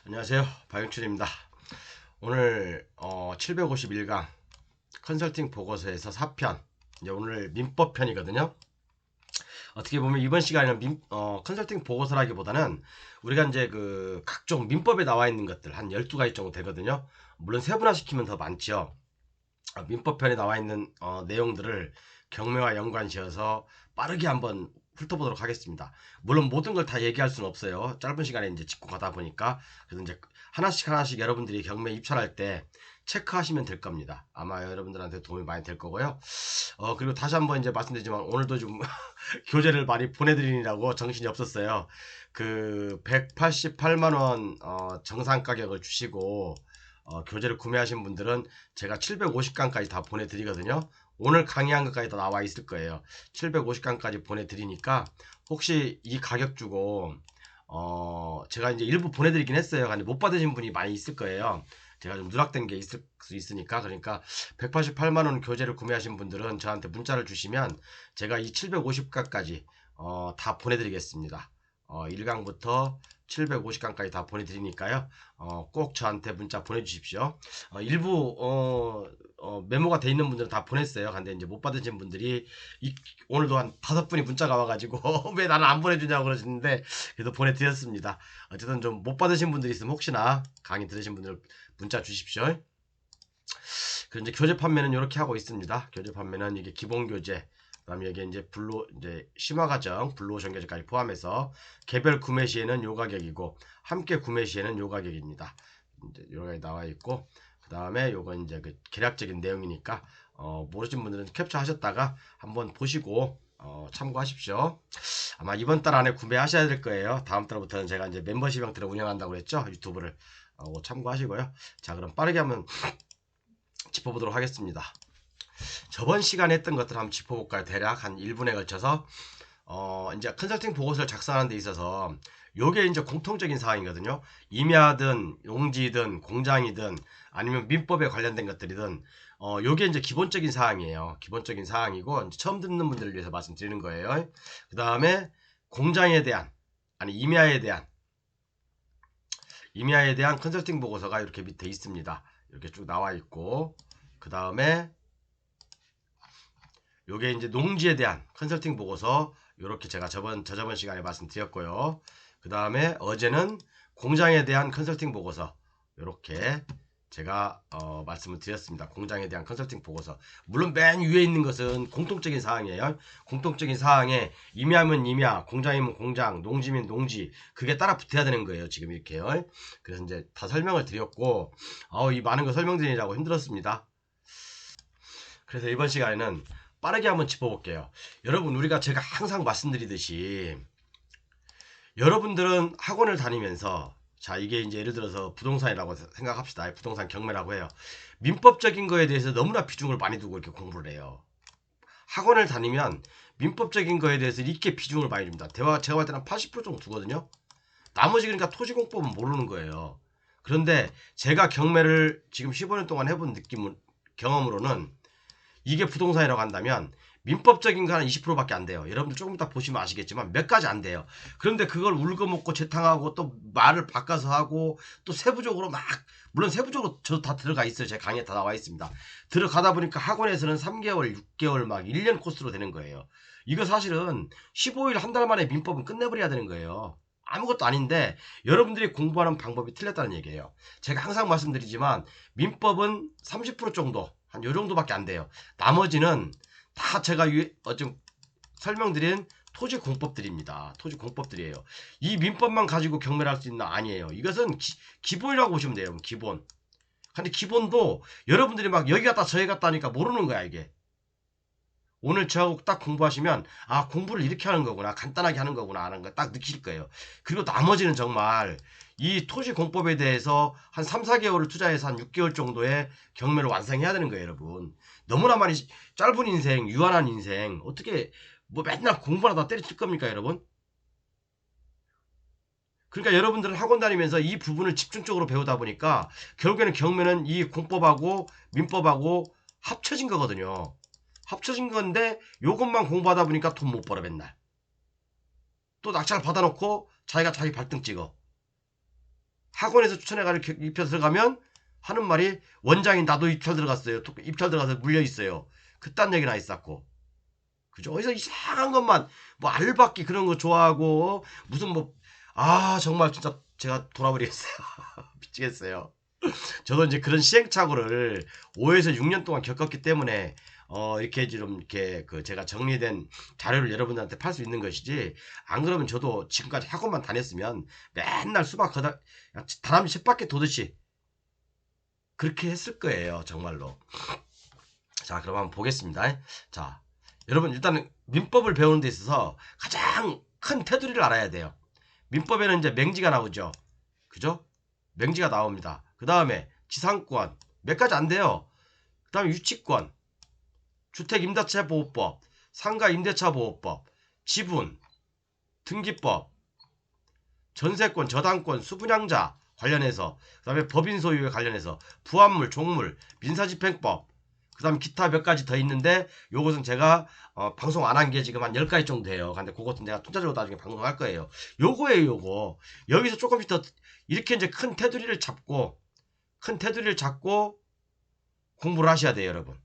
안녕하세요. 박영춘입니다. 오늘 751강 컨설팅 보고서에서 4편, 이제 오늘 민법편이거든요. 어떻게 보면 이번 시간에는 컨설팅 보고서라기보다는 우리가 이제 그 각종 민법에 나와 있는 것들 한 12가지 정도 되거든요. 물론 세분화시키면 더 많죠. 민법편에 나와 있는 내용들을 경매와 연관지어서 빠르게 한번 훑어보도록 하겠습니다. 물론 모든 걸 다 얘기할 수는 없어요. 짧은 시간에 이제 짚고 가다 보니까. 그래서 이제 하나씩 여러분들이 경매 입찰할 때 체크하시면 될 겁니다. 아마 여러분들한테 도움이 많이 될 거고요. 그리고 다시 한번 이제 말씀드리지만 오늘도 좀 교재를 많이 보내드리느라고 정신이 없었어요. 그 188만원 정상 가격을 주시고 교재를 구매하신 분들은 제가 750강까지 다 보내드리거든요. 오늘 강의한 것까지 다 나와 있을 거예요. 750강까지 보내드리니까 혹시 이 가격 주고 제가 이제 일부 보내드리긴 했어요. 근데 못 받으신 분이 많이 있을 거예요. 제가 좀 누락된 게 있을 수 있으니까. 그러니까 188만원 교재를 구매하신 분들은 저한테 문자를 주시면 제가 이 750강까지 다 보내드리겠습니다. 1강부터 750강까지 다 보내드리니까요. 꼭 저한테 문자 보내주십시오. 일부 메모가 돼 있는 분들은 다 보냈어요. 근데 이제 못 받으신 분들이 오늘도 한 5분이 문자가 와가지고 왜 나는 안 보내주냐고 그러시는데 그래도 보내드렸습니다. 어쨌든 좀 못 받으신 분들이 있으면 혹시나 강의 들으신 분들 문자 주십시오. 그 이제 교재 판매는 이렇게 하고 있습니다. 교재 판매는 이게 기본 교재, 그다음에 여기 이제 심화 과정, 블루오션 교재까지 포함해서 개별 구매 시에는 요 가격이고 함께 구매 시에는 요 가격입니다. 이제 요게 나와 있고 그다음에 요건 이제 그 계략적인 내용이니까 모르신 분들은 캡처하셨다가 한번 보시고 참고하십시오. 아마 이번 달 안에 구매하셔야 될 거예요. 다음 달부터는 제가 이제 멤버십 형태로 운영한다고 그랬죠. 유튜브를 참고하시고요. 자, 그럼 빠르게 한번 짚어보도록 하겠습니다. 저번 시간에 했던 것들 한번 짚어볼까요? 대략 한 1분에 걸쳐서 이제 컨설팅 보고서를 작성하는 데 있어서 요게 이제 공통적인 사항이거든요. 임야든 용지든 공장이든 아니면 민법에 관련된 것들이든 요게 이제 기본적인 사항이에요. 기본적인 사항이고 이제 처음 듣는 분들을 위해서 말씀드리는 거예요. 그 다음에 공장에 대한 아니 임야에 대한 컨설팅 보고서가 이렇게 밑에 있습니다. 이렇게 쭉 나와 있고 그 다음에 요게 이제 농지에 대한 컨설팅 보고서 요렇게 제가 저저번 시간에 말씀드렸고요. 그 다음에 어제는 공장에 대한 컨설팅 보고서 요렇게 제가 말씀을 드렸습니다. 공장에 대한 컨설팅 보고서. 물론 맨 위에 있는 것은 공통적인 사항이에요. 공통적인 사항에 임야면 임야, 공장이면 공장, 농지면 농지 그게 따라 붙어야 되는 거예요. 지금 이렇게요. 그래서 이제 다 설명을 드렸고 이 많은 거 설명드리느라고 힘들었습니다. 그래서 이번 시간에는 빠르게 한번 짚어볼게요. 여러분 우리가 제가 항상 말씀드리듯이 여러분들은 학원을 다니면서 자 이게 이제 예를 들어서 부동산이라고 생각합시다. 부동산 경매라고 해요. 민법적인 거에 대해서 너무나 비중을 많이 두고 이렇게 공부를 해요. 학원을 다니면 민법적인 거에 대해서 이렇게 비중을 많이 줍니다. 제가 볼 때는 80% 정도 두거든요. 나머지 그러니까 토지공법은 모르는 거예요. 그런데 제가 경매를 지금 15년 동안 해본 경험으로는 이게 부동산이라고 한다면 민법적인 거는 20%밖에 안 돼요. 여러분들 조금 이따 보시면 아시겠지만 몇 가지 안 돼요. 그런데 그걸 울거먹고 재탕하고 또 말을 바꿔서 하고 또 세부적으로 막 물론 세부적으로 저도 다 들어가 있어요. 제 강의에 다 나와 있습니다. 들어가다 보니까 학원에서는 3개월, 6개월 막 1년 코스로 되는 거예요. 이거 사실은 15일 한 달 만에 민법은 끝내버려야 되는 거예요. 아무것도 아닌데 여러분들이 공부하는 방법이 틀렸다는 얘기예요. 제가 항상 말씀드리지만 민법은 30% 정도 한 요 정도밖에 안 돼요. 나머지는 다 제가 좀 설명드린 토지 공법들입니다. 토지 공법들이에요. 이 민법만 가지고 경매를 할 수 있나? 아니에요. 이것은 기본이라고 보시면 돼요. 기본. 근데 기본도 여러분들이 막 여기 갔다 저기 갔다 하니까 모르는 거야 이게. 오늘 저하고 딱 공부하시면 아 공부를 이렇게 하는 거구나 간단하게 하는 거구나 하는 거 딱 느끼실 거예요. 그리고 나머지는 정말 이 토지 공법에 대해서 한 3, 4개월을 투자해서 한 6개월 정도의 경매를 완성해야 되는 거예요 여러분. 너무나 많이 짧은 인생 유한한 인생 어떻게 뭐 맨날 공부하다 때려칠 겁니까 여러분? 그러니까 여러분들은 학원 다니면서 이 부분을 집중적으로 배우다 보니까 결국에는 경매는 이 공법하고 민법하고 합쳐진 거거든요. 합쳐진 건데 요것만 공부하다 보니까 돈 못 벌어 맨날. 또 낙찰 받아놓고 자기가 자기 발등 찍어. 학원에서 추천해가지고 입찰 들어가면 하는 말이 원장인 나도 입찰 들어갔어요. 입찰 들어가서 물려 있어요. 그딴 얘기나 있었고. 그죠? 어디서 이상한 것만 뭐 알받기 그런 거 좋아하고 무슨 뭐 정말 진짜 제가 돌아버리겠어요. 미치겠어요. 저도 이제 그런 시행착오를 5에서 6년 동안 겪었기 때문에 이렇게 좀 이렇게 제가 정리된 자료를 여러분들한테 팔 수 있는 것이지, 안 그러면 저도 지금까지 학원만 다녔으면 맨날 수박 다람쥐 쳇바퀴 도듯이 그렇게 했을 거예요. 정말로. 자, 그럼 한번 보겠습니다. 자, 여러분 일단은 민법을 배우는 데 있어서 가장 큰 테두리를 알아야 돼요. 민법에는 이제 맹지가 나오죠. 그죠? 맹지가 나옵니다. 그 다음에 지상권 몇 가지 안 돼요. 그 다음에 유치권, 주택임대차보호법, 상가임대차보호법, 지분, 등기법, 전세권, 저당권, 수분양자 관련해서, 그 다음에 법인 소유에 관련해서 부합물, 종물, 민사집행법, 그 다음 기타 몇 가지 더 있는데 요것은 제가 방송 안 한 게 지금 한 10가지 정도 돼요. 근데 그것은 내가 투자적으로 나중에 방송할 거예요. 요거예요. 요거 여기서 조금씩 더 이렇게 이제 큰 테두리를 잡고 공부를 하셔야 돼요. 여러분,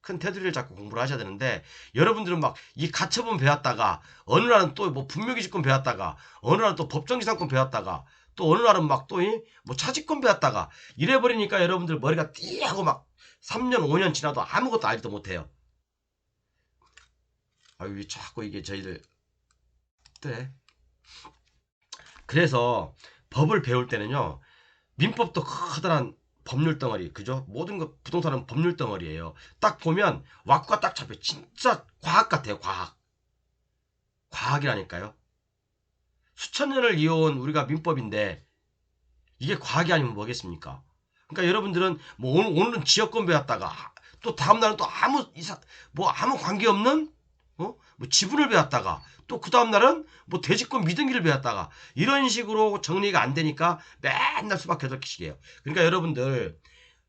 큰 테두리를 잡고 공부를 하셔야 되는데, 여러분들은 막 이 가처분 배웠다가 어느 날은 또 뭐 분묘기지권 배웠다가 어느 날은 또 법정지상권 배웠다가 또 어느 날은 막 또 뭐 차지권 배웠다가 이래버리니까 여러분들 머리가 띠하고 막 3년 5년 지나도 아무것도 알지도 못해요. 아유, 자꾸 이게 저희들 네. 그래서 법을 배울 때는요, 민법도 커다란 법률 덩어리, 그죠? 모든 것 부동산은 법률 덩어리예요. 딱 보면 왁구가 딱 잡혀. 진짜 과학 같아요. 과학이라니까요. 수천 년을 이어온 우리가 민법인데 이게 과학이 아니면 뭐겠습니까? 그러니까 여러분들은 뭐 오늘은 지역권 배웠다가 또 다음날은 또 아무 관계없는 뭐 지분을 배웠다가 또 그 다음날은 뭐 대지권 미등기를 배웠다가 이런 식으로 정리가 안 되니까 맨날 수박 8개씩이에요. 그러니까 여러분들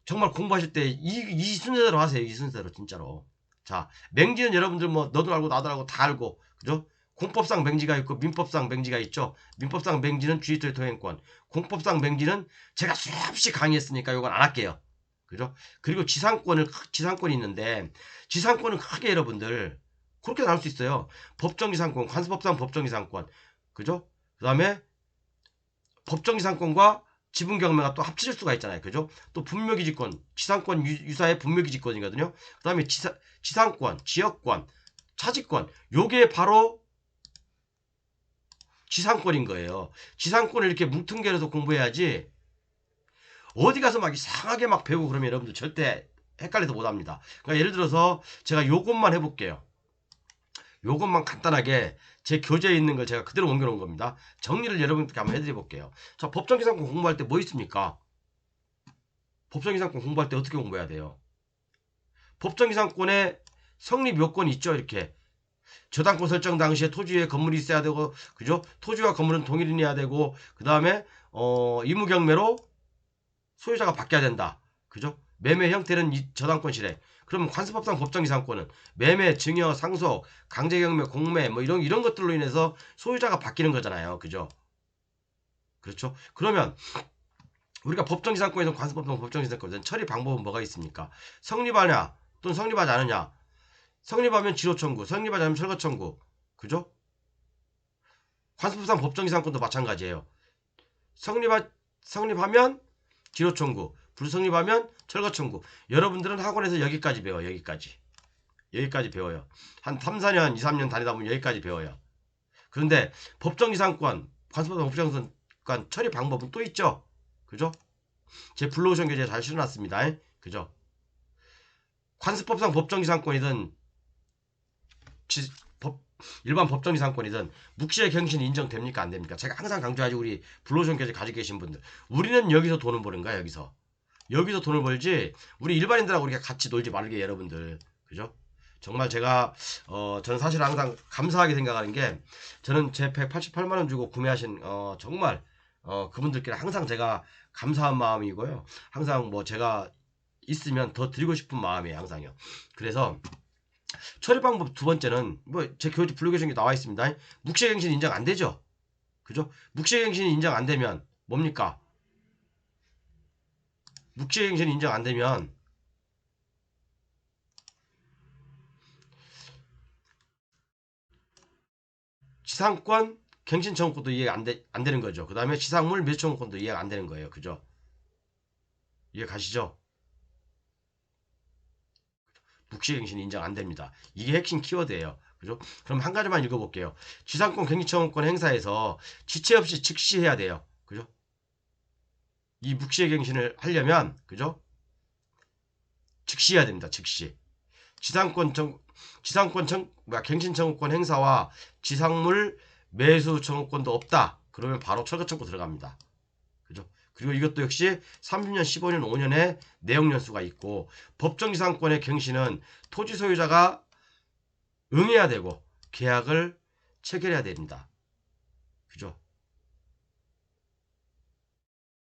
정말 공부하실 때 이 순서대로 하세요. 이 순서대로 진짜로. 자, 맹지는 여러분들 뭐 너도 알고 나도 알고 다 알고, 그죠? 공법상 맹지가 있고 민법상 맹지가 있죠. 민법상 맹지는 주의토의 토행권, 공법상 맹지는 제가 수없이 강의했으니까 이건 안 할게요. 그죠? 그리고 지상권이 있는데, 지상권은 크게 여러분들 그렇게 나눌 수 있어요. 법정지상권, 관습법상 법정지상권, 그죠? 그 다음에 법정지상권과 지분경매가 또 합쳐질 수가 있잖아요. 그죠? 또 분묘기지권, 지상권 유사의 분묘기지권이거든요. 그 다음에 지상권, 지역권, 차지권, 요게 바로 지상권인 거예요. 지상권을 이렇게 뭉뚱겨서 공부해야지 어디 가서 막 이상하게 막 배우고 그러면 여러분들 절대 헷갈려서 못합니다. 그러니까 예를 들어서 제가 요것만 해볼게요. 요것만 간단하게 제 교재에 있는 걸 제가 그대로 옮겨 놓은 겁니다. 정리를 여러분께 한번 해드려 볼게요. 자, 법정기상권 공부할 때 뭐 있습니까? 법정기상권 공부할 때 어떻게 공부해야 돼요? 법정기상권에 성립 요건이 있죠. 이렇게 저당권 설정 당시에 토지에 건물이 있어야 되고, 그죠? 토지와 건물은 동일인해야 되고, 그 다음에 임무경매로 소유자가 바뀌어야 된다. 그죠? 매매 형태는 저당권 실행. 그러면 관습법상 법정이상권은 매매, 증여, 상속, 강제경매, 공매 뭐 이런 것들로 인해서 소유자가 바뀌는 거잖아요. 그죠? 그렇죠? 그러면 우리가 법정이상권에서 관습법상 법정이상권에서 처리 방법은 뭐가 있습니까? 성립하냐 또는 성립하지 않느냐. 성립하면 지로 청구, 성립하지 않으면 철거 청구. 그죠? 관습법상 법정이상권도 마찬가지예요. 성립하면 지로 청구, 불성립하면 철거 청구. 여러분들은 학원에서 여기까지 배워요. 여기까지 배워요. 한 3, 4년, 2, 3년 다니다 보면 여기까지 배워요. 그런데 법정이상권, 관습법상 법정이상권 처리 방법은 또 있죠. 그죠? 제 블루오션 교재에 잘 실어놨습니다. 그죠? 관습법상 법정이상권이든 일반 법정이상권이든 묵시의 갱신이 인정됩니까? 안 됩니까? 제가 항상 강조하지, 우리 블루오션 교재 가지고 계신 분들, 우리는 여기서 돈을 버는 거야. 여기서 돈을 벌지 우리 일반인들하고 우리가 같이 놀지 말게, 여러분들. 그죠? 정말 제가 저는 사실 항상 감사하게 생각하는 게, 저는 제 188만원 주고 구매하신 정말 그분들께 항상 제가 감사한 마음이고요. 항상 뭐 제가 있으면 더 드리고 싶은 마음이에요. 항상요. 그래서 처리 방법 두 번째는 뭐 제 교재 블로그에 나와 있습니다. 묵시갱신 인정 안 되죠. 그죠? 묵시갱신이 인정 안 되면 뭡니까? 묵시갱신이 인정 안 되면 지상권 갱신 청구권도 이해가 안 되는 거죠. 그 다음에 지상물 매수 청구권도 이해가 안 되는 거예요. 그죠? 이해 가시죠? 묵시갱신이 인정 안 됩니다. 이게 핵심 키워드예요. 그죠? 그럼 한 가지만 읽어볼게요. 지상권 갱신청구권 행사에서 지체 없이 즉시 해야 돼요. 그죠? 이 묵시갱신을 하려면 그죠? 즉시 해야 됩니다. 즉시. 갱신 청구권 행사와 지상물 매수 청구권도 없다. 그러면 바로 철거 청구 들어갑니다. 그죠? 그리고 이것도 역시 30년, 15년, 5년의 내용 연수가 있고 법정지상권의 갱신은 토지 소유자가 응해야 되고 계약을 체결해야 됩니다. 그죠?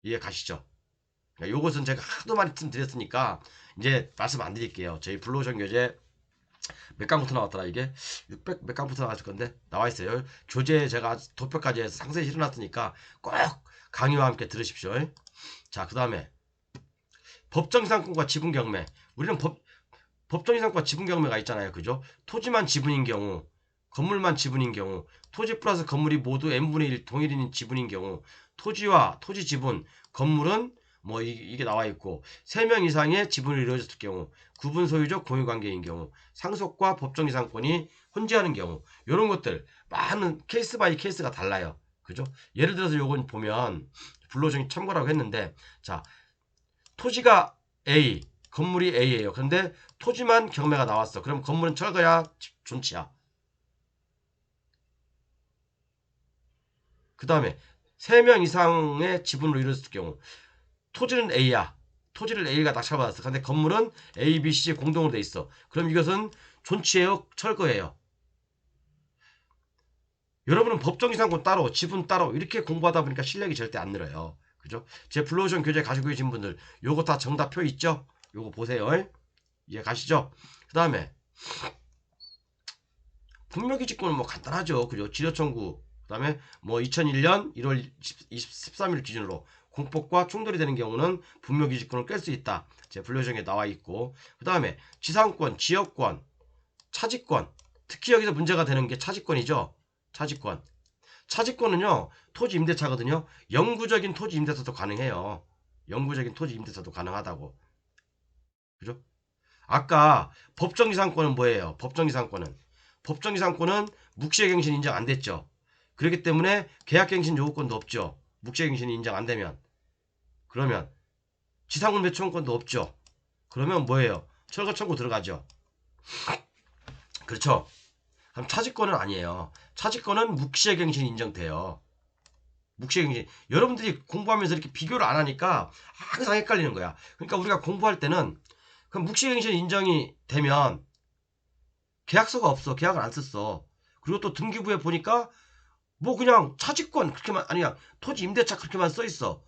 이해 가시죠? 요것은 제가 하도 말씀드렸으니까 이제 말씀 안 드릴게요. 저희 블루오션 교재 몇 강부터 나왔더라 이게 600 몇 강부터 나왔을 건데 나와 있어요. 교재 제가 도표까지 해서 상세히 실어놨으니까 꼭 강의와 함께 들으십시오. 자, 그 다음에 법정지상권과 지분경매. 우리는 법정지상권과 지분경매가 있잖아요. 그죠? 토지만 지분인 경우, 건물만 지분인 경우, 토지 플러스 건물이 모두 n분의 1 동일인 지분인 경우, 토지와 토지 지분, 건물은 뭐 이게 나와 있고 3명 이상의 지분이 이루어졌을 경우, 구분 소유적 공유관계인 경우, 상속과 법정지상권이 혼재하는 경우, 이런 것들 많은 케이스 바이 케이스가 달라요. 그죠? 예를 들어서 요건 보면 불로정이 참고라고 했는데, 자, 토지가 A, 건물이 A예요. 그런데 토지만 경매가 나왔어. 그럼 건물은 철거야, 존치야. 그 다음에 3명 이상의 지분으로 이루어졌을 경우 토지는 A야. 토지를 A가 낙찰받았어. 근데 건물은 A, B, C 공동으로 돼 있어. 그럼 이것은 존치예요, 철거예요. 여러분은 법정지상권 따로, 지분 따로 이렇게 공부하다 보니까 실력이 절대 안 늘어요. 그죠? 제 블루오션 교재 가지고 계신 분들 요거 다 정답표 있죠? 요거 보세요. 이해 가시죠? 그 다음에 분묘기지권은 뭐 간단하죠. 그죠? 지료청구. 그 다음에 뭐 2001년 1월 13일 기준으로 공법과 충돌이 되는 경우는 분묘기지권을 깰 수 있다. 제 블루오션에 나와 있고. 그 다음에 지상권, 지역권, 차지권. 특히 여기서 문제가 되는 게 차지권이죠. 차지권. 차지권은요, 토지 임대차거든요. 영구적인 토지 임대차도 가능해요. 영구적인 토지 임대차도 가능하다고. 그죠? 아까 법정지상권은 뭐예요? 법정지상권은 묵시갱신 인정 안 됐죠. 그렇기 때문에 계약갱신 요구권도 없죠. 묵시갱신이 인정 안 되면. 그러면 지상권 매수권도 없죠. 그러면 뭐예요? 철거 청구 들어가죠. 그렇죠? 그럼 차지권은 아니에요. 차지권은 묵시갱신 인정돼요. 묵시갱신. 여러분들이 공부하면서 이렇게 비교를 안 하니까 항상 헷갈리는 거야. 그러니까 우리가 공부할 때는 그럼 묵시갱신 인정이 되면 계약서가 없어. 계약을 안 썼어. 그리고 또 등기부에 보니까 뭐 그냥 차지권 그렇게만 아니야. 토지 임대차 그렇게만 써 있어.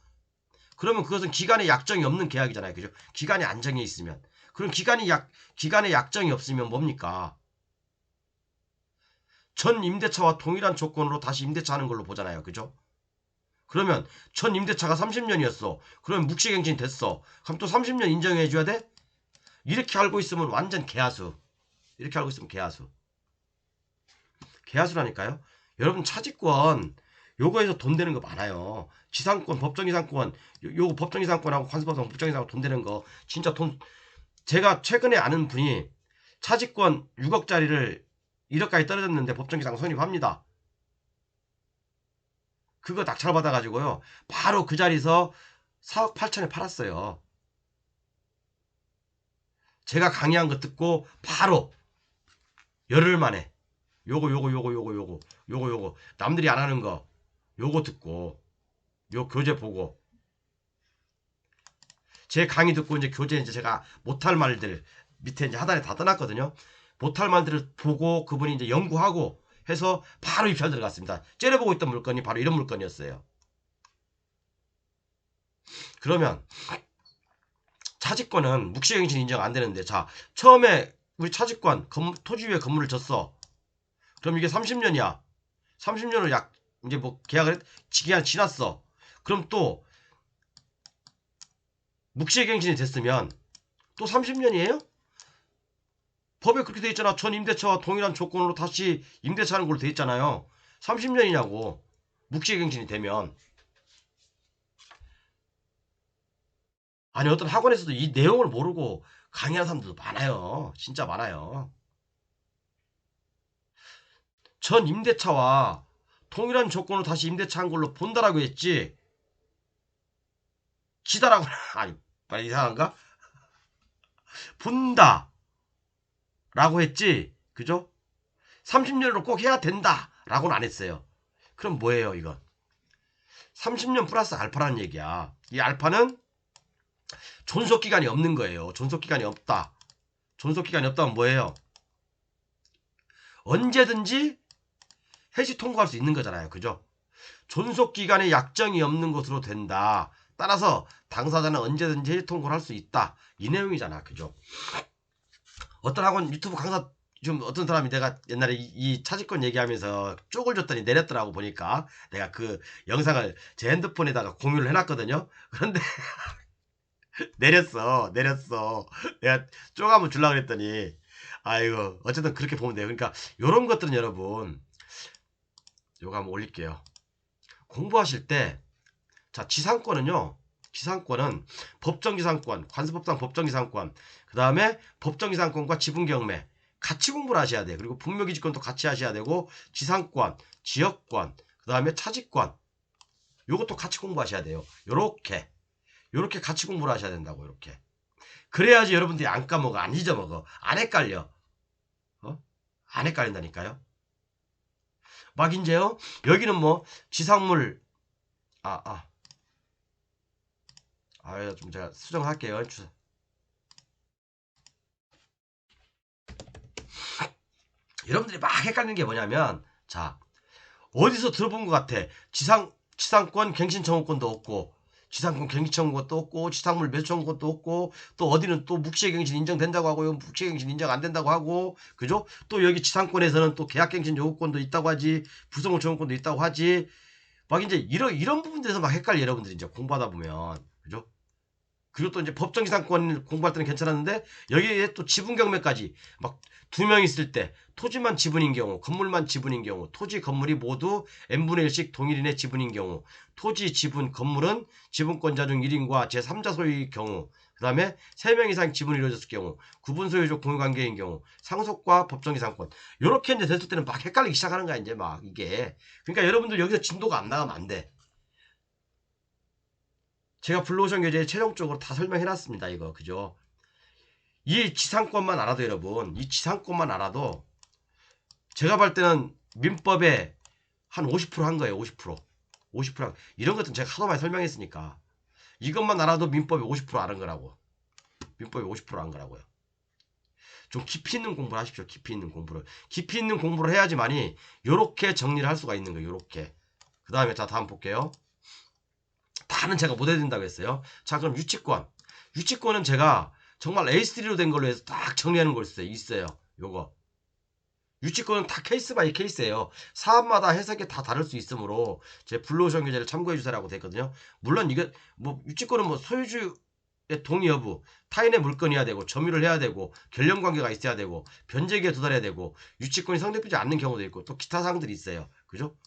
그러면 그것은 기간에 약정이 없는 계약이잖아요. 그죠? 기간에 안정해 있으면. 그럼 기간에 약정이 없으면 뭡니까? 전 임대차와 동일한 조건으로 다시 임대차 하는 걸로 보잖아요. 그죠? 그러면 전 임대차가 30년이었어. 그러면 묵시갱신 됐어. 그럼 또 30년 인정해 줘야 돼? 이렇게 알고 있으면 완전 개하수. 이렇게 알고 있으면 개하수. 개하수라니까요. 여러분 차지권 요거에서 돈 되는 거 많아요. 지상권, 법정지상권, 요거 법정지상권하고 관습법상 법정지상권 돈 되는 거 진짜 돈. 제가 최근에 아는 분이 차지권 6억짜리를 1억까지 떨어졌는데 법정지상권 선입합니다. 그거 낙찰 받아가지고요. 바로 그 자리에서 4억 8천에 팔았어요. 제가 강의한 거 듣고 바로 열흘 만에 요거 남들이 안 하는 거 요거 듣고 요 교재 보고 제 강의 듣고 이제 교재 이제 제가 못할 말들 밑에 이제 하단에 다 떠났거든요. 못할 말들을 보고 그분이 이제 연구하고 해서 바로 입찰 들어갔습니다. 째려보고 있던 물건이 바로 이런 물건이었어요. 그러면 차지권은 묵시갱신 인정 안 되는데, 자, 처음에 우리 차지권 토지 위에 건물을 졌어. 그럼 이게 30년이야. 30년을 이제 뭐 계약을 기간 지났어. 그럼 또 묵시갱신이 됐으면 또 30년이에요? 법에 그렇게 돼 있잖아. 전 임대차와 동일한 조건으로 다시 임대차하는 걸로 돼 있잖아요. 30년이냐고. 묵시갱신이 되면. 아니 어떤 학원에서도 이 내용을 모르고 강의하는 사람들도 많아요. 진짜 많아요. 전 임대차와 동일한 조건으로 다시 임대차한 걸로 본다라고 했지. 지다라고 아니 빨리 이상한가? 본다 라고 했지. 그죠? 30년으로 꼭 해야 된다 라고는 안 했어요. 그럼 뭐예요 이건? 30년 플러스 알파라는 얘기야. 이 알파는 존속기간이 없는 거예요. 존속기간이 없다. 존속기간이 없다면 뭐예요? 언제든지 해지 통고할 수 있는 거잖아요. 그죠? 존속기간에 약정이 없는 것으로 된다. 따라서 당사자는 언제든지 해지 통고를 할 수 있다. 이 내용이잖아. 그죠? 어떤 학원 유튜브 강사 좀 어떤 사람이 내가 옛날에 이 차지권 얘기하면서 쪽을 줬더니 내렸더라고 보니까 내가 그 영상을 제 핸드폰에다가 공유를 해놨거든요. 그런데 내렸어. 내가 쪽 한번 주려고 그랬더니 아이고 어쨌든 그렇게 보면 돼요. 그러니까 요런 것들은 여러분 요거 한번 올릴게요. 공부하실 때 자 지상권은요. 지상권은 법정지상권, 관습법상 법정지상권, 그 다음에 법정지상권과 지분경매 같이 공부를 하셔야 돼요. 그리고 분묘기지권도 같이 하셔야 되고 지상권, 지역권, 그 다음에 차지권 요것도 같이 공부하셔야 돼요. 요렇게 같이 공부를 하셔야 된다고. 요렇게 그래야지 여러분들이 안 까먹어, 안 잊어먹어, 안 헷갈려. 안 헷갈린다니까요. 막 이제요 여기는 뭐 지상물 좀 제가 수정할게요. 여러분들이 막 헷갈리는 게 뭐냐면 자 어디서 들어본 것 같아. 지상권 갱신청구권도 없고 지상권 갱신청구권도 없고 지상물 매수청구권도 없고 또 어디는 또 묵시갱신 인정된다고 하고 묵시갱신 인정 안 된다고 하고 그죠? 또 여기 지상권에서는 또 계약갱신 요구권도 있다고 하지 부속물 청구권도 있다고 하지 막 이제 이런 부분들에서 막 헷갈려 여러분들이 이제 공부하다 보면 그죠? 그리고 또 이제 법정지상권 공부할 때는 괜찮았는데 여기에 또 지분경매까지 막 두 명 있을 때 토지만 지분인 경우 건물만 지분인 경우 토지 건물이 모두 n분의 1씩 동일인의 지분인 경우 토지 지분 건물은 지분권자 중 1인과 제3자 소유의 경우 그 다음에 3명 이상 지분이 이루어졌을 경우 구분 소유적 공유관계인 경우 상속과 법정지상권 요렇게 이제 됐을 때는 막 헷갈리기 시작하는 거야 이제 막 이게 그러니까 여러분들 여기서 진도가 안 나가면 안 돼. 제가 블루오션 교재에 최종적으로 다 설명해놨습니다. 이거 그죠? 이 지상권만 알아도 여러분 이 지상권만 알아도 제가 볼 때는 민법에 한 50%한 거예요. 50% 이런 것들은 제가 하도 많이 설명했으니까 이것만 알아도 민법에 50% 아는 거라고. 민법에 50%한 거라고요. 좀 깊이 있는 공부를 하십시오. 깊이 있는 공부를 해야지만이 요렇게 정리를 할 수가 있는 거예요. 요렇게. 그 다음에 자 다음 볼게요. 다는 제가 못 해드린다고 했어요. 자 그럼 유치권은 제가 정말 A3로 된 걸로 해서 딱 정리하는 거 있어요. 요거 유치권은 다 케이스 바이 케이스예요. 사업마다 해석이 다 다를 수 있으므로 제 블루오션 교재를 참고해 주세요라고 돼 있거든요. 물론 이게 뭐 유치권은 뭐 소유주의 동의 여부, 타인의 물건이어야 되고 점유를 해야 되고 결령 관계가 있어야 되고 변제기에 도달해야 되고 유치권이 성립되지 않는 경우도 있고 또 기타 사항들이 있어요. 그죠?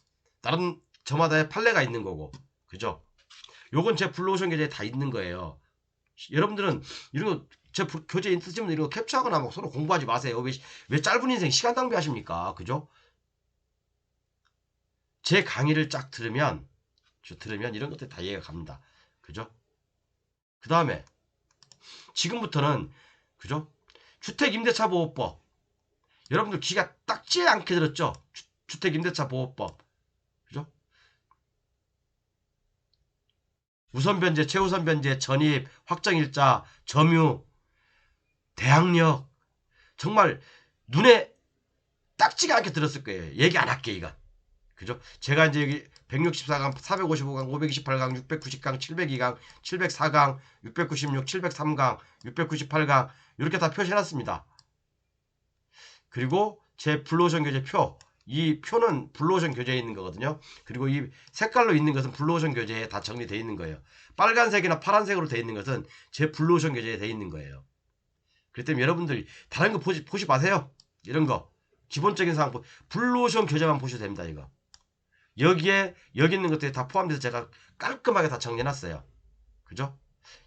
다른 저마다의 판례가 있는 거고. 그죠? 요건 제 블루오션 교재에 다 있는 거예요. 여러분들은 이런 거 제 교재 있으시면 이런 거 캡처하거나 막 서로 공부하지 마세요. 왜 짧은 인생 시간 낭비하십니까? 그죠? 제 강의를 쫙 들으면 이런 것들 다 이해가 갑니다. 그죠? 그 다음에 지금부터는 그죠? 주택임대차보호법 여러분들 귀가 딱지 않게 들었죠? 주택임대차보호법 그죠? 우선변제, 최우선변제, 전입, 확정일자, 점유, 대항력 정말 눈에 딱지가 않게 들었을 거예요. 얘기 안 할게 이건. 그죠? 제가 이제 여기 164강, 455강, 528강, 690강, 702강, 704강, 696, 703강, 698강 이렇게 다 표시해놨습니다. 그리고 제 블루오션 교재 표 이 표는 블루오션 교재에 있는 거거든요. 그리고 이 색깔로 있는 것은 블루오션 교재에 다 정리되어 있는 거예요. 빨간색이나 파란색으로 되어 있는 것은 제 블루오션 교재에 되어 있는 거예요. 그렇기 때문에 여러분들 다른 거 보지 마세요. 이런 거 기본적인 사항 블루오션 교재만 보셔도 됩니다. 이거 여기에 여기 있는 것들이 다 포함돼서 제가 깔끔하게 다 정리해놨어요. 그죠?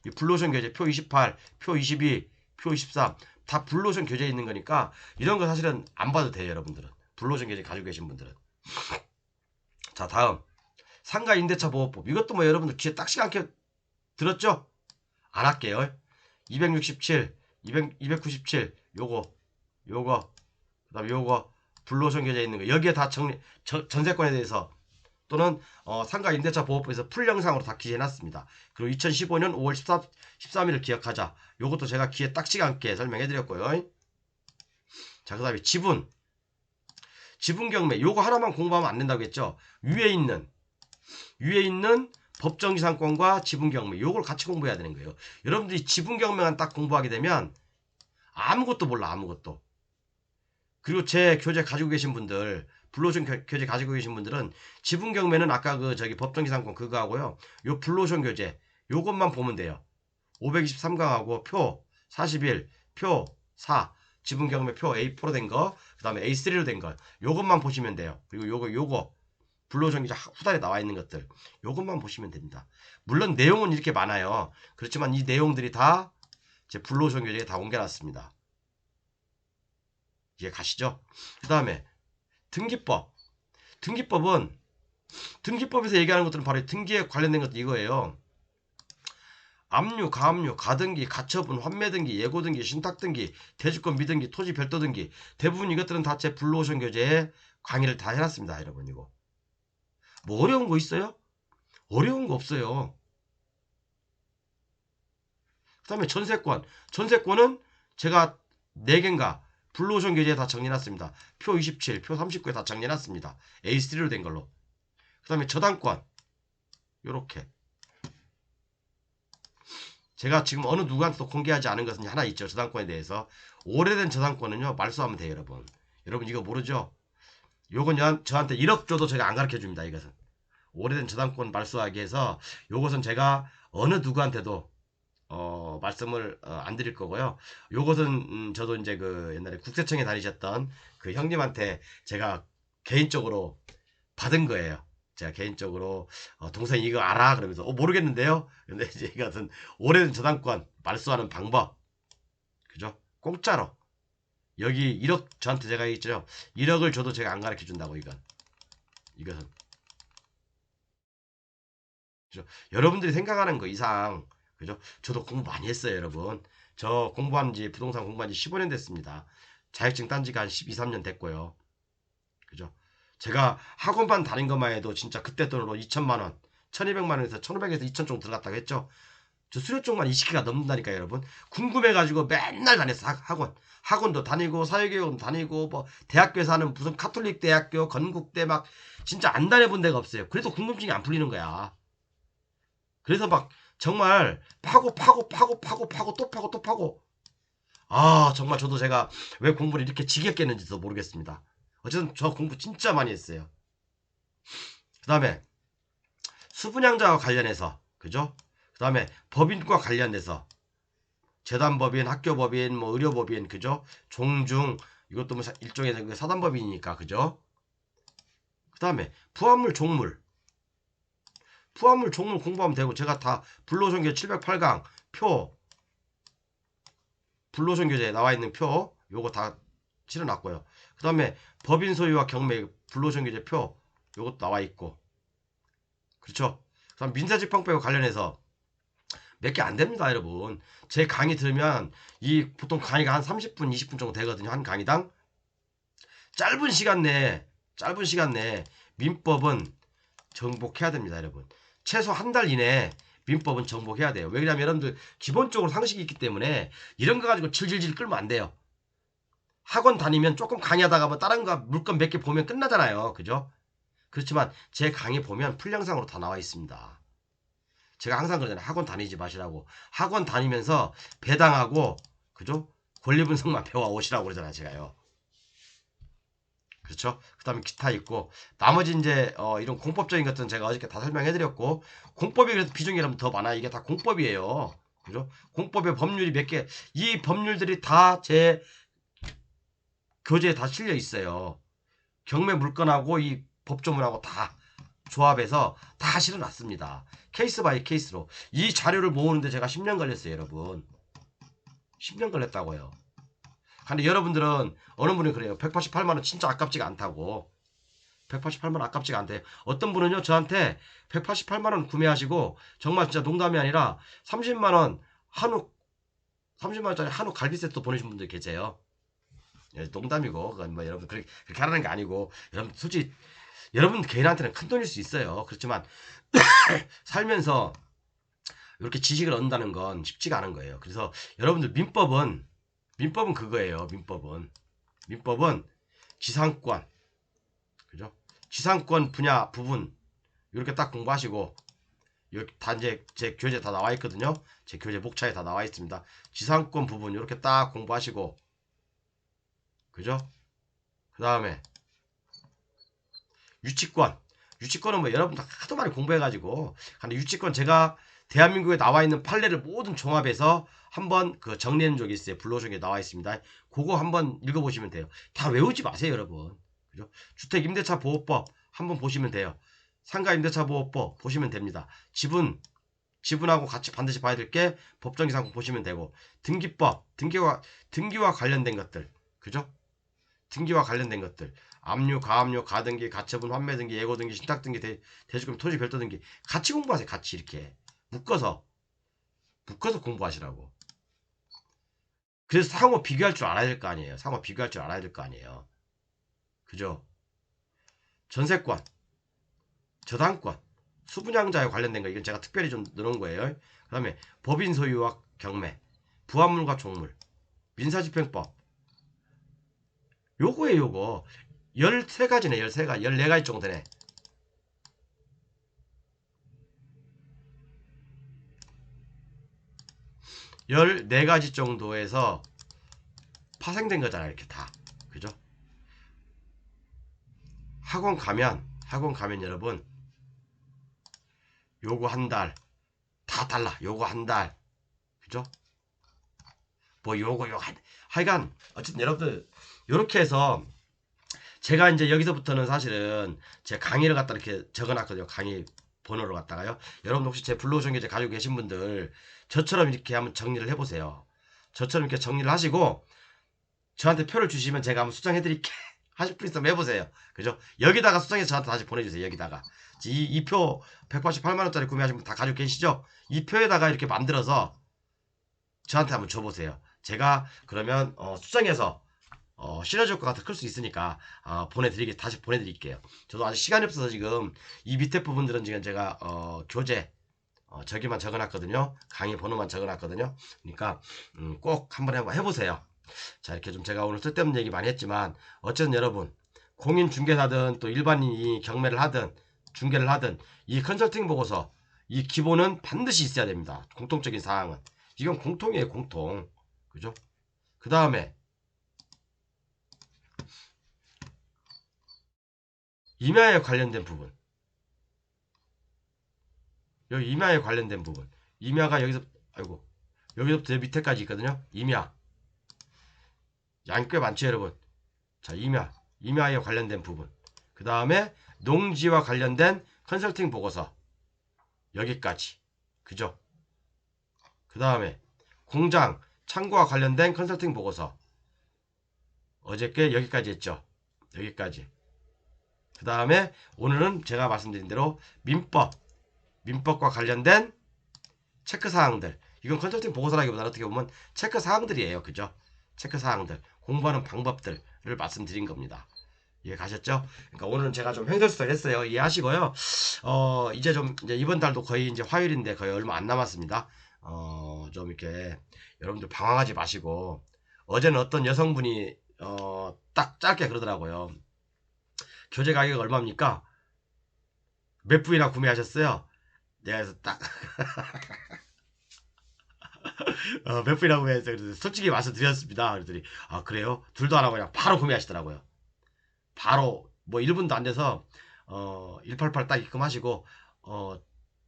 이 블루오션 교재 표 28, 표 22, 표 23 다 블루오션 교재에 있는 거니까 이런 거 사실은 안 봐도 돼요. 여러분들은 블루오션 교재 가지고 계신 분들은. 자, 다음 상가 임대차 보호법. 이것도 뭐 여러분들 귀에 딱지가 않게 들었죠? 안 할게요. 267, 297 요거 그다음에 요거 블루오션 교재에 있는 거 여기에 다 전세권에 대해서 또는 상가 임대차 보호법에서 풀 영상으로 다 기재해놨습니다. 그리고 2015년 5월 13일을 기억하자. 요것도 제가 귀에 딱지가 않게 설명해드렸고요. 자, 그 다음에 지분 경매 요거 하나만 공부하면 안 된다고 했죠. 위에 있는 법정지상권과 지분 경매 요걸 같이 공부해야 되는 거예요. 여러분들이 지분 경매만 딱 공부하게 되면 아무것도 몰라. 아무것도. 그리고 제 교재 가지고 계신 분들 블루오션 교재 가지고 계신 분들은 지분 경매는 아까 그 저기 법정지상권 그거 하고요. 요 블루오션 교재 요것만 보면 돼요. 523강하고 표 41, 표 4 지분 경매 표 A4로 된 거, 그 다음에 A3로 된 거 요것만 보시면 돼요. 그리고 요거 블루오션 교재 후단에 나와 있는 것들 요것만 보시면 됩니다. 물론 내용은 이렇게 많아요. 그렇지만 이 내용들이 다 제 블루오션 교재에 다 옮겨놨습니다. 이해 가시죠? 그 다음에 등기법에서 얘기하는 것들은 바로 등기에 관련된 것들 이거예요. 압류, 가압류, 가등기, 가처분, 환매등기, 예고등기, 신탁등기, 대주권 미등기, 토지 별도등기 대부분 이것들은 다 제 블루오션 교재에 강의를 다 해놨습니다. 여러분 이거 뭐 어려운 거 있어요? 어려운 거 없어요. 그 다음에 전세권은 제가 4개인가 블루오션 교재에 다 정리해놨습니다. 표 27, 표 39에 다 정리해놨습니다. A3로 된 걸로. 그 다음에 저당권 요렇게 제가 지금 어느 누구한테도 공개하지 않은 것은 하나 있죠. 저당권에 대해서. 오래된 저당권은요 말소하면 돼요. 여러분 이거 모르죠? 요건 저한테 1억 줘도 제가 안 가르쳐줍니다. 이것은 오래된 저당권 말소하기 위해서 요것은 제가 어느 누구한테도 말씀을 안 드릴 거고요. 요것은 저도 이제 그 옛날에 국세청에 다니셨던 그 형님한테 제가 개인적으로 받은 거예요. 제가 개인적으로 동생 이거 알아? 그러면서 모르겠는데요. 근데 이제 이것은 오래된 저당권 말소하는 방법, 그죠? 공짜로 여기 1억 저한테 제가 얘기했죠. 1억을 줘도 제가 안 가르쳐 준다고 이것은 그죠? 여러분들이 생각하는 거 이상 그죠? 저도 공부 많이 했어요, 여러분. 저 부동산 공부한 지 15년 됐습니다. 자격증 딴 지가 한 12, 13년 됐고요. 그죠? 제가 학원반 다닌 것만 해도 진짜 그때 돈으로 2천만 원, 1200만 원에서 1500에서 2000 정도 들어갔다고 했죠. 저 수료 쪽만 20개가 넘는다니까요, 여러분. 궁금해가지고 맨날 다녔어, 학원도 다니고, 사회교육도 다니고, 뭐, 대학교에서 하는 무슨 카톨릭 대학교, 건국대 막, 진짜 안 다녀본 데가 없어요. 그래서 궁금증이 안 풀리는 거야. 그래서 막, 정말 파고 또 파고 정말 저도 제가 왜 공부를 이렇게 지겹게 했는지도 모르겠습니다. 어쨌든 저 공부 진짜 많이 했어요. 그 다음에 수분양자와 관련해서 그죠? 그 다음에 법인과 관련돼서 재단법인, 학교법인, 뭐 의료법인 그죠? 종중 이것도 뭐 일종의 사단법인이니까 그죠? 그 다음에 부합물 종물 공부하면 되고 제가 다 블루오션 교재 708강 표 블루오션 교재에 나와 있는 표 요거 다 실어놨고요. 그 다음에 법인 소유와 경매 블루오션 교재 표 요것도 나와 있고 그렇죠. 그 다음 민사집행법과 관련해서 몇 개 안 됩니다, 여러분. 제 강의 들으면 이 보통 강의가 한 30분, 20분 정도 되거든요. 한 강의당 짧은 시간 내에 민법은 정복해야 됩니다, 여러분. 최소 한 달 이내에 민법은 정복해야 돼요. 왜냐하면 여러분들 기본적으로 상식이 있기 때문에 이런 거 가지고 질질질 끌면 안 돼요. 학원 다니면 조금 강의하다가 뭐 다른 거 물건 몇 개 보면 끝나잖아요. 그죠? 그렇지만 제 강의 보면 풀 영상으로 다 나와 있습니다. 제가 항상 그러잖아요. 학원 다니지 마시라고. 학원 다니면서 배당하고 그죠? 권리 분석만 배워 오시라고 그러잖아요. 제가요. 그렇죠? 그 다음에 기타 있고, 나머지 이제, 이런 공법적인 것들은 제가 어저께 다 설명해드렸고, 공법이 그래도 비중이 여러분 더 많아. 이게 다 공법이에요. 그죠? 공법의 법률이 몇 개, 이 법률들이 다 제 교재에 다 실려 있어요. 경매 물건하고 이 법조문하고 다 조합해서 다 실어놨습니다. 케이스 바이 케이스로. 이 자료를 모으는데 제가 10년 걸렸어요, 여러분. 10년 걸렸다고요. 근데 여러분들은 어느 분이 그래요. 188만원 진짜 아깝지가 않다고. 188만원 아깝지가 않대요. 어떤 분은요, 저한테 188만원 구매하시고, 정말 진짜 농담이 아니라 30만원 한우, 30만원짜리 한우 갈비 세트 보내신 분들 계세요. 예, 농담이고, 그건 뭐 여러분 그렇게 하라는 게 아니고, 여러분 솔직히, 여러분 개인한테는 큰 돈일 수 있어요. 그렇지만, 살면서 이렇게 지식을 얻는다는 건 쉽지가 않은 거예요. 그래서 여러분들 민법은 그거예요. 민법은 지상권, 그죠? 지상권 분야 부분 이렇게 딱 공부하시고, 여기 다 이제 제 교재 다 나와 있거든요. 제 교재 목차에 다 나와 있습니다. 지상권 부분 이렇게 딱 공부하시고, 그죠? 그 다음에 유치권은 뭐 여러분 하도 많이 공부해가지고, 근데 유치권 제가 대한민국에 나와 있는 판례를 모든 종합해서 한번 그 정리한 적이 있어요. 블로그에 나와 있습니다. 그거 한번 읽어보시면 돼요. 다 외우지 마세요, 여러분. 그죠? 주택임대차보호법 한번 보시면 돼요. 상가임대차보호법 보시면 됩니다. 지분하고 같이 반드시 봐야 될 게 법정기상법 보시면 되고, 등기와 관련된 것들, 그죠? 등기와 관련된 것들, 압류, 가압류, 가등기, 가처분, 환매등기, 예고등기, 신탁등기, 대주금, 토지 별도 등기 같이 공부하세요. 같이 이렇게 묶어서 공부하시라고. 그래서 상호 비교할 줄 알아야 될 거 아니에요. 상호 비교할 줄 알아야 될 거 아니에요. 그죠? 전세권, 저당권, 수분양자에 관련된 거 이건 제가 특별히 좀 넣은 거예요. 그 다음에 법인 소유와 경매, 부합물과 종물, 민사집행법, 요거예요. 요거 13가지네. 13가지 14가지 정도 되네. 14가지 정도에서 파생된 거잖아요. 이렇게 다. 그죠? 학원 가면 여러분 요거 한 달 다 달라. 요거 한 달. 그죠? 뭐 요거 하여간 어쨌든 여러분들 요렇게 해서 제가 이제 여기서부터는 사실은 제 강의를 갖다 이렇게 적어놨거든요. 강의 번호를 갖다가요. 여러분 혹시 제 블로그 전개제 가지고 계신 분들 저처럼 이렇게 한번 정리를 해보세요. 저처럼 이렇게 정리를 하시고 저한테 표를 주시면 제가 한번 수정해드릴게. 하실 분 있으면 해보세요. 그죠? 여기다가 수정해서 저한테 다시 보내주세요. 여기다가 이 표 188만원짜리 구매하신 분 다 가지고 계시죠? 이 표에다가 이렇게 만들어서 저한테 한번 줘보세요. 제가 그러면 수정해서 시너지 효과가 더 클 수 있으니까 다시 보내드릴게요. 저도 아직 시간이 없어서 지금 이 밑에 부분들은 지금 제가 교재 저기만 적어놨거든요. 강의 번호만 적어놨거든요. 그러니까 꼭 한번 해보세요. 자, 이렇게 좀 제가 오늘 쓸데없는 얘기 많이 했지만 어쨌든 여러분 공인중개사든 또 일반인이 경매를 하든 중개를 하든 이 컨설팅 보고서 이 기본은 반드시 있어야 됩니다. 공통적인 사항은 이건 공통이에요. 공통. 그죠? 그 다음에 임야에 관련된 부분. 여기 임야에 관련된 부분. 임야가 여기서부터 밑에까지 있거든요. 임야. 양 꽤 많죠, 여러분. 자, 임야에 관련된 부분. 그 다음에 농지와 관련된 컨설팅 보고서. 여기까지. 그죠? 그 다음에 공장, 창고와 관련된 컨설팅 보고서. 어저께 여기까지 했죠. 여기까지. 그 다음에 오늘은 제가 말씀드린 대로 민법과 관련된 체크사항들. 이건 컨설팅 보고서라기보다는 어떻게 보면 체크사항들이에요. 그죠? 체크사항들. 공부하는 방법들을 말씀드린 겁니다. 이해 가셨죠? 그러니까 오늘은 제가 좀 횡설수설 했어요. 이해하시고요. 이제 이번 달도 거의 이제 화요일인데 거의 얼마 안 남았습니다. 좀 이렇게 여러분들 방황하지 마시고, 어제는 어떤 여성분이 딱 짧게 그러더라고요. 교재 가격이 얼마입니까? 몇 부이나 구매하셨어요? 내가 그래서 딱 몇 부이나 구매했어요. 그래서 솔직히 말씀드렸습니다. 그랬더니 그래요? 둘도 안 하고 그냥 바로 구매하시더라고요. 바로 뭐 1분도 안 돼서 188 딱 입금하시고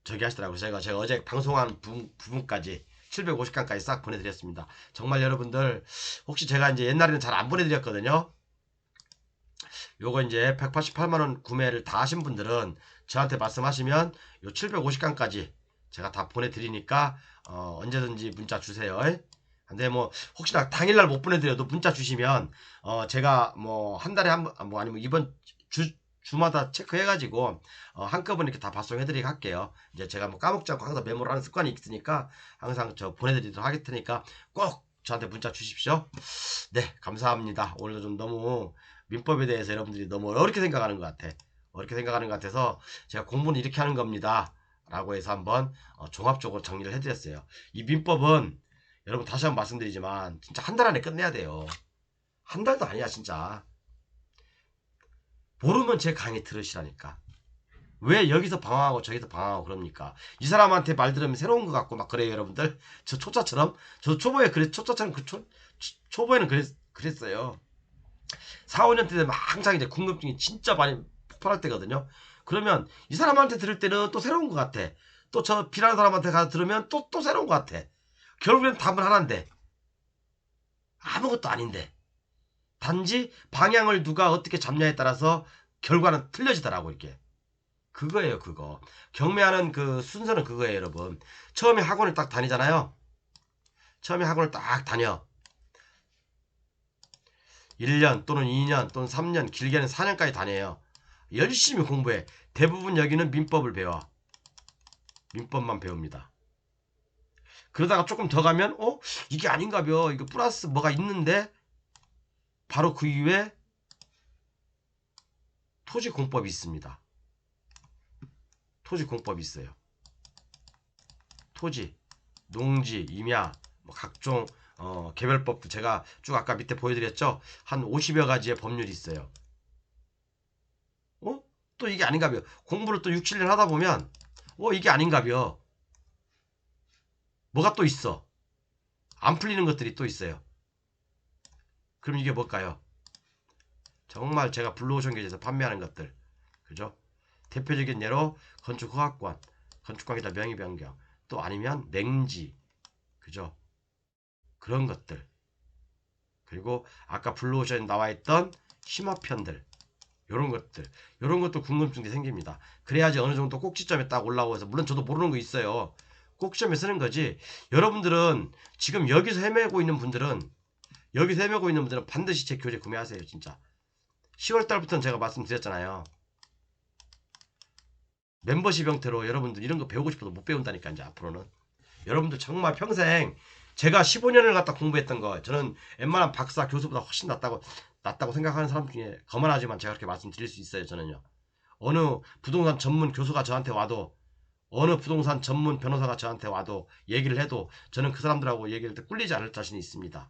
저기 하시더라고요. 제가 어제 방송한 부분까지 750강까지 싹 보내드렸습니다. 정말 여러분들 혹시 제가 이제 옛날에는 잘 안 보내드렸거든요. 요거 이제 188만원 구매를 다 하신 분들은 저한테 말씀하시면 요 750강까지 제가 다 보내드리니까 언제든지 문자 주세요. 근데 뭐 혹시나 당일날 못 보내드려도 문자 주시면 제가 뭐 한 달에 한 번 뭐 아니면 이번 주마다 체크해가지고 한꺼번에 이렇게 다 발송해드리게 할게요. 이제 제가 뭐 까먹지 않고 항상 메모를 하는 습관이 있으니까 항상 저 보내드리도록 하겠 테니까 꼭 저한테 문자 주십시오. 네, 감사합니다. 오늘도 좀 너무 민법에 대해서 여러분들이 너무 어렵게 생각하는 것 같아. 어렵게 생각하는 것 같아서 제가 공부는 이렇게 하는 겁니다. 라고 해서 한번 종합적으로 정리를 해드렸어요. 이 민법은 여러분 다시 한번 말씀드리지만 진짜 한 달 안에 끝내야 돼요. 한 달도 아니야 진짜. 모르면 제 강의 들으시라니까. 왜 여기서 방황하고 저기서 방황하고 그럽니까? 이 사람한테 말 들으면 새로운 것 같고 막 그래요 여러분들. 저 초짜처럼. 저도 초보에 초짜처럼 초보에는 그랬어요. 4, 5년 때 되면 항상 이제 궁금증이 진짜 많이 폭발할 때거든요. 그러면 이 사람한테 들을 때는 또 새로운 것 같아. 또 저 B라는 사람한테 가서 들으면 또 새로운 것 같아. 결국엔 답은 하나인데 아무것도 아닌데 단지 방향을 누가 어떻게 잡냐에 따라서 결과는 틀려지더라고 이렇게. 그거예요 그거. 경매하는 그 순서는 그거예요 여러분. 처음에 학원을 딱 다니잖아요. 처음에 학원을 딱 다녀. 1년 또는 2년 또는 3년 길게는 4년까지 다녀요. 열심히 공부해. 대부분 여기는 민법을 배워. 민법만 배웁니다. 그러다가 조금 더 가면 이게 아닌가벼. 이거 플러스 뭐가 있는데 바로 그 이후에 토지공법이 있습니다. 토지공법이 있어요. 토지, 농지, 임야, 뭐 각종 개별법도 제가 쭉 아까 밑에 보여드렸죠. 한 50여 가지의 법률이 있어요. 또 이게 아닌가벼. 공부를 또 6, 7년 하다 보면 이게 아닌가벼. 뭐가 또 있어. 안 풀리는 것들이 또 있어요. 그럼 이게 뭘까요? 정말 제가 블루오션 계좌에서 판매하는 것들. 그죠? 대표적인 예로 건축허가권, 건축관계자 명의 변경, 또 아니면 냉지. 그죠? 그런 것들. 그리고 아까 블루오션에 나와 있던 심화편들. 요런 것들. 요런 것도 궁금증이 생깁니다. 그래야지 어느 정도 꼭지점에 딱 올라오고 해서 물론 저도 모르는 거 있어요. 꼭지점에 쓰는 거지. 여러분들은 지금 여기서 헤매고 있는 분들은 반드시 제 교재 구매하세요. 진짜. 10월달부터는 제가 말씀드렸잖아요. 멤버십 형태로 여러분들 이런 거 배우고 싶어도 못 배운다니까 이제 앞으로는. 여러분들 정말 평생 제가 15년을 갖다 공부했던 거 저는 웬만한 박사 교수보다 훨씬 낫다고 생각하는 사람 중에 거만하지만 제가 그렇게 말씀드릴 수 있어요. 저는요. 어느 부동산 전문 교수가 저한테 와도 어느 부동산 전문 변호사가 저한테 와도 얘기를 해도 저는 그 사람들하고 얘기를 때 꿀리지 않을 자신이 있습니다.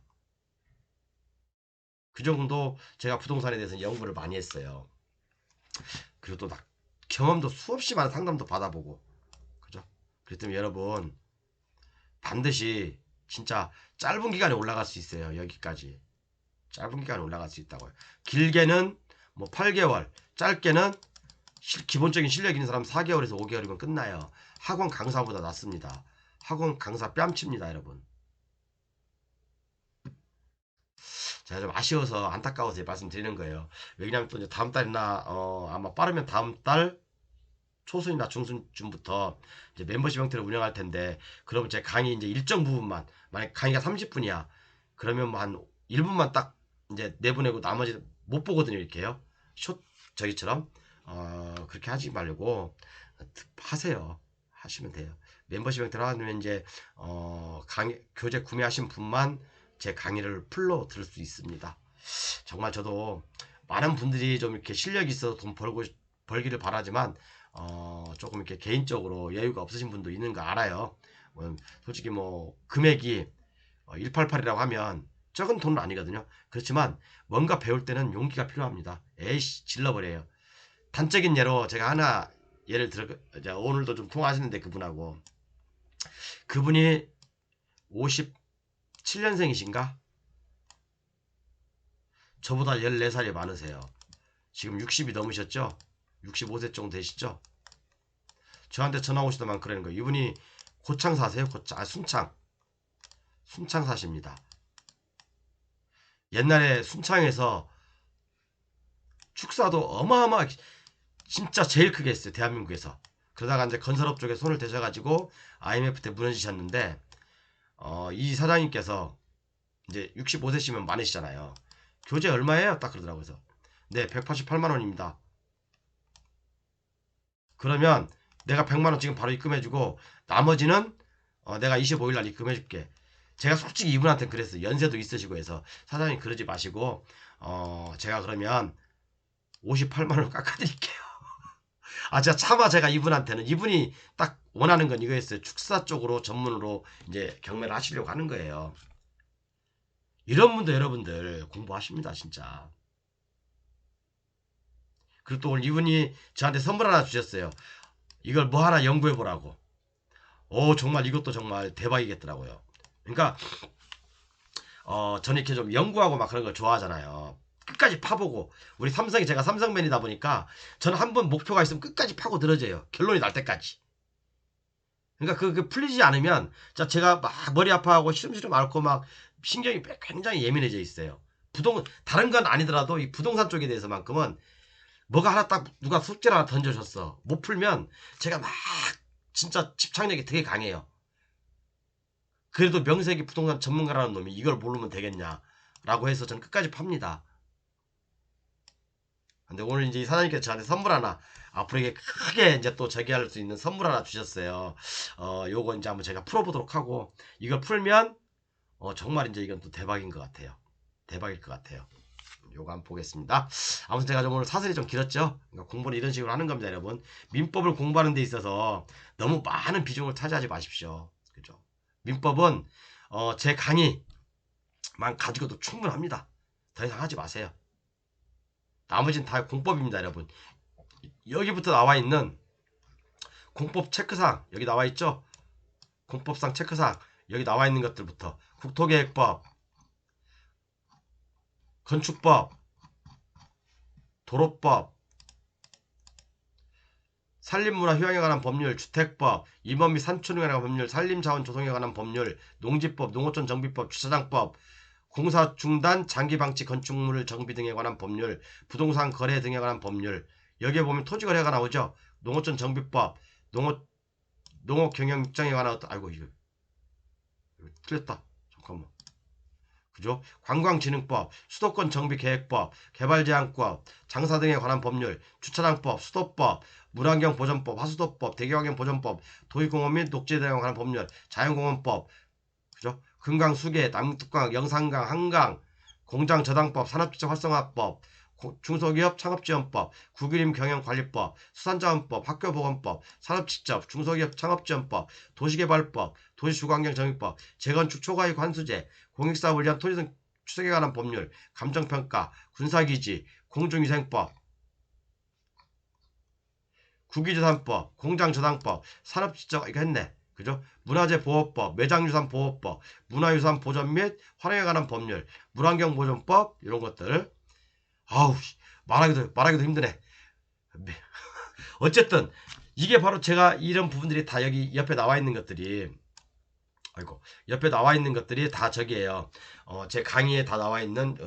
그 정도 제가 부동산에 대해서 연구를 많이 했어요. 그리고 또 경험도 수없이 많은 상담도 받아보고 그죠? 그렇기 때문에 여러분 반드시 진짜 짧은 기간에 올라갈 수 있어요. 여기까지 짧은 기간에 올라갈 수 있다고요. 길게는 뭐 8개월, 짧게는 기본적인 실력 있는 사람 4개월에서 5개월이면 끝나요. 학원 강사보다 낫습니다. 학원 강사 뺨칩니다 여러분. 제가 좀 아쉬워서 안타까워서 말씀드리는 거예요. 왜냐면 또 이제 다음 달이나 아마 빠르면 다음 달 초순이나 중순쯤부터 이제 멤버십 형태로 운영할 텐데 그러면 제 강의 이제 일정 부분만 만약 강의가 30분이야 그러면 뭐 한 1분만 딱 이제 내보내고 나머지 못 보거든요 이렇게요. 저기처럼 그렇게 하지 말고 하세요. 하시면 돼요. 멤버십 형태로 하면 이제 강의 교재 구매하신 분만 제 강의를 풀로 들을 수 있습니다. 정말 저도 많은 분들이 좀 이렇게 실력이 있어서 돈 벌기를 바라지만 조금 이렇게 개인적으로 여유가 없으신 분도 있는 거 알아요. 솔직히 뭐 금액이 188이라고 하면 적은 돈은 아니거든요. 그렇지만 뭔가 배울 때는 용기가 필요합니다. 에이씨 질러버려요. 단적인 예로 제가 하나 예를 들어 오늘도 좀 통화하시는데 그분이 57년생이신가? 저보다 14살이 많으세요. 지금 60이 넘으셨죠? 65세 정도 되시죠? 저한테 전화 오시더만 그러는 거예요. 이분이 고창 사세요? 고창, 순창 사십니다. 옛날에 순창에서 축사도 어마어마하게 진짜 제일 크게 했어요. 대한민국에서. 그러다가 이제 건설업 쪽에 손을 대셔가지고 IMF 때 무너지셨는데 이 사장님께서 이제 65세시면 많으시잖아요. 교재 얼마예요? 딱 그러더라고요. 그래서 네, 188만 원입니다. 그러면 내가 100만 원 지금 바로 입금해주고 나머지는 내가 25일 날 입금해줄게. 제가 솔직히 이분한테는 그랬어요. 연세도 있으시고 해서 사장님 그러지 마시고 제가 그러면 58만 원 깎아드릴게요. 아, 제가 이분한테는 이분이 딱 원하는 건 이거였어요. 축사 쪽으로 전문으로 이제 경매를 하시려고 하는 거예요. 이런 분도 여러분들 공부하십니다, 진짜. 그리고 또 오늘 이분이 저한테 선물 하나 주셨어요. 이걸 뭐 하나 연구해 보라고. 오, 정말 이것도 정말 대박이겠더라고요. 그러니까 저는 이렇게 좀 연구하고 막 그런 걸 좋아하잖아요. 끝까지 파보고 우리 삼성이 제가 삼성맨이다 보니까 저는 한번 목표가 있으면 끝까지 파고 들어져요. 결론이 날 때까지. 그러니까 그 풀리지 않으면 제가 막 머리 아파하고 시름시름 앓고 막 신경이 굉장히 예민해져 있어요. 다른 건 아니더라도 이 부동산 쪽에 대해서만큼은 뭐가 하나 딱 누가 숙제를 하나 던져줬어. 못 풀면 제가 막 진짜 집착력이 되게 강해요. 그래도 명색이 부동산 전문가라는 놈이 이걸 모르면 되겠냐라고 해서 저는 끝까지 팝니다. 근데 오늘 이제 이 사장님께서 저한테 선물 하나 앞으로 이게 크게 이제 또 저기할 수 있는 선물 하나 주셨어요. 요거 이제 한번 제가 풀어보도록 하고 이걸 풀면 정말 이제 이건 또 대박인 것 같아요. 대박일 것 같아요. 요거 한번 보겠습니다. 아무튼 제가 좀 오늘 사설이 좀 길었죠. 그러니까 공부는 이런 식으로 하는 겁니다, 여러분. 민법을 공부하는 데 있어서 너무 많은 비중을 차지하지 마십시오. 그죠? 민법은 제 강의만 가지고도 충분합니다. 더 이상 하지 마세요. 나머지는 다 공법입니다, 여러분. 여기부터 나와 있는 공법 체크사항 여기 나와 있죠? 공법상 체크사항 여기 나와 있는 것들부터 국토계획법, 건축법, 도로법, 산림문화 휴양에 관한 법률, 주택법, 임원 및 산촌에 관한 법률, 산림자원 조성에 관한 법률, 농지법, 농어촌 정비법, 주차장법, 공사 중단, 장기방치 건축물 정비 등에 관한 법률, 부동산 거래 등에 관한 법률, 여기에 보면 토지거래가 나오죠. 농어촌 정비법, 농업 경영 입장에 관한 아이고 이거 틀렸다. 잠깐만. 그죠? 관광진흥법, 수도권 정비계획법, 개발제한법, 장사 등에 관한 법률, 주차장법, 수도법, 물환경 보전법, 하수도법, 대기환경 보전법, 도시공원 및 녹지에 대한 관한 법률, 자연공원법, 그죠? 금강 수계, 남특강, 영산강, 한강, 공장 저당법, 산업지적 활성화법, 중소기업 창업지원법, 국유림 경영관리법, 수산자원법, 학교보건법, 산업직접, 중소기업 창업지원법, 도시개발법, 도시주거환경정비법, 재건축 초과이익 환수제, 공익사업을 위한 토지등 추석에 관한 법률, 감정평가, 군사기지, 공중위생법, 국유재산법, 공장저당법, 산업지적 이거 했네. 그죠? 문화재보호법, 매장유산보호법, 문화유산 보존 및 활용에 관한 법률, 물환경보존법 이런 것들. 아우 말하기도 힘드네. 어쨌든 이게 바로 제가 이런 부분들이 다 여기 옆에 나와 있는 것들이 옆에 나와 있는 것들이 다 저기예요. 제 강의에 다 나와 있는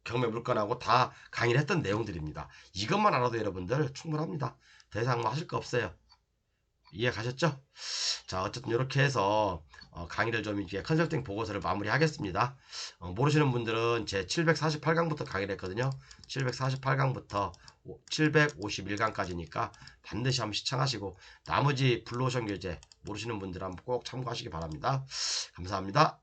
경매 물건하고 다 강의를 했던 내용들입니다. 이것만 알아도 여러분들 충분합니다. 더 이상 뭐 하실 거 없어요. 이해 가셨죠? 자, 어쨌든 이렇게 해서 강의를 좀 이렇게 컨설팅 보고서를 마무리하겠습니다. 모르시는 분들은 제 748강부터 강의를 했거든요. 748강부터 751강까지니까 반드시 한번 시청하시고 나머지 블루오션 교재 모르시는 분들은 한번 꼭 참고하시기 바랍니다. 감사합니다.